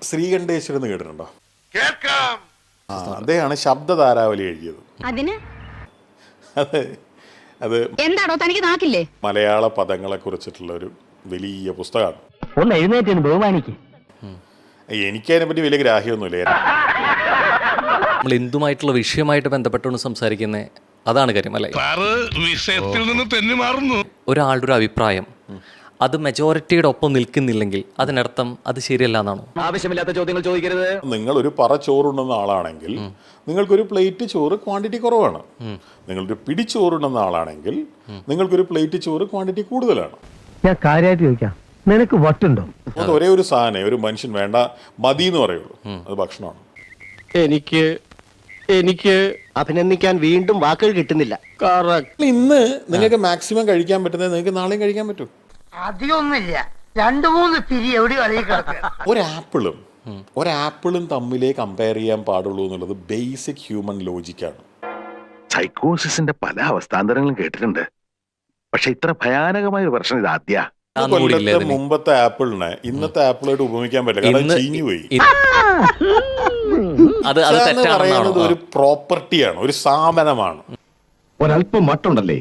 ശ്രീകണ്ഠേശ്വരൻ എന്ന് കേട്ടിട്ടുണ്ടോ? അദ്ദേഹമാണ് ശബ്ദധാരാവലി എഴുതിയത്. അത് എന്താണോ തനിക്ക് നാക്കില്ലേ? മലയാള പദങ്ങളെ കുറിച്ചിട്ടുള്ള ഒരു വലിയ പുസ്തകമാണ്. ഒന്ന് എഴുന്നേറ്റ് ബഹുമാനിക്ക്. എനിക്കതിനെ പറ്റി വലിയ ഗ്രാഹ്യമൊന്നുമില്ല. നമ്മൾ എന്തുമായിട്ടുള്ള വിഷയമായിട്ട് ബന്ധപ്പെട്ടുകൊണ്ട് സംസാരിക്കുന്നത് അതാണ് കാര്യം, അല്ലേ? വിഷയത്തിൽ നിന്ന് തെന്നി മാറുന്നു. ഒരാളുടെ ഒരു അഭിപ്രായം അത് മെജോറിറ്റിയുടെ ഒപ്പം നിൽക്കുന്നില്ലെങ്കിൽ അതിനർത്ഥം അത് ശരിയല്ല എന്നാണോ? ആവശ്യമില്ലാത്ത ചോദ്യങ്ങൾ ചോദിക്കരുത്. നിങ്ങളൊരു പറ ചോറുണ്ടെന്ന ആളാണെങ്കിൽ നിങ്ങൾക്കൊരു പ്ലേറ്റ് ചോറ് ക്വാണ്ടിറ്റി കുറവാണ്. നിങ്ങളൊരു പിടി ചോറുണ്ടെന്ന ആളാണെങ്കിൽ നിങ്ങൾക്കൊരു പ്ലേറ്റ് ചോറ് ക്വാണ്ടിറ്റി കൂടുതലാണ്. ഞാൻ കാര്യമായിട്ട് ചോദിക്കാം, നിനക്ക് വട്ടുണ്ടോ? അത് ഒരേ ഒരു സാധനം ഒരു മനുഷ്യൻ വേണ്ട മതി എന്ന് പറയുള്ളൂ, അത് ഭക്ഷണമാണ്. എനിക്ക് അഭിനന്ദിക്കാൻ വീണ്ടും വാക്കുകൾ കിട്ടുന്നില്ല. ഇന്ന് നിങ്ങൾക്ക് മാക്സിമം കഴിക്കാൻ പറ്റുന്നത് നിങ്ങൾക്ക് നാളെയും കഴിക്കാൻ പറ്റും. അധികമൊന്നുമില്ല, 2-3 പിരി എവിടെ ഒരാപ്പിളും തമ്മിലേ കമ്പയർ ചെയ്യാൻ പാടുള്ളൂ എന്നുള്ളത് ബേസിക് ഹ്യൂമൻ ലോജിക്കാണ്. സൈക്കോസിന്റെ പല അവസ്ഥാന്തരങ്ങളും കേട്ടിട്ടുണ്ട്, പക്ഷെ ഇത്ര ഭയാനകമായ ഒരു പ്രശ്നം ഇത് ആദ്യ. കൊല്ലത്തെ മുമ്പത്തെ ആപ്പിളിനെ ഇന്നത്തെ ആപ്പിളായിട്ട് ഉപമിക്കാൻ പറ്റില്ല, കാരണം ചീഞ്ഞു പോയി. അത് പറയുന്നത് ഒരു പ്രോപ്പർട്ടിയാണ്, ഒരു സ്ഥാപനമാണ്. ഒരല്പം മട്ടുണ്ടല്ലേ?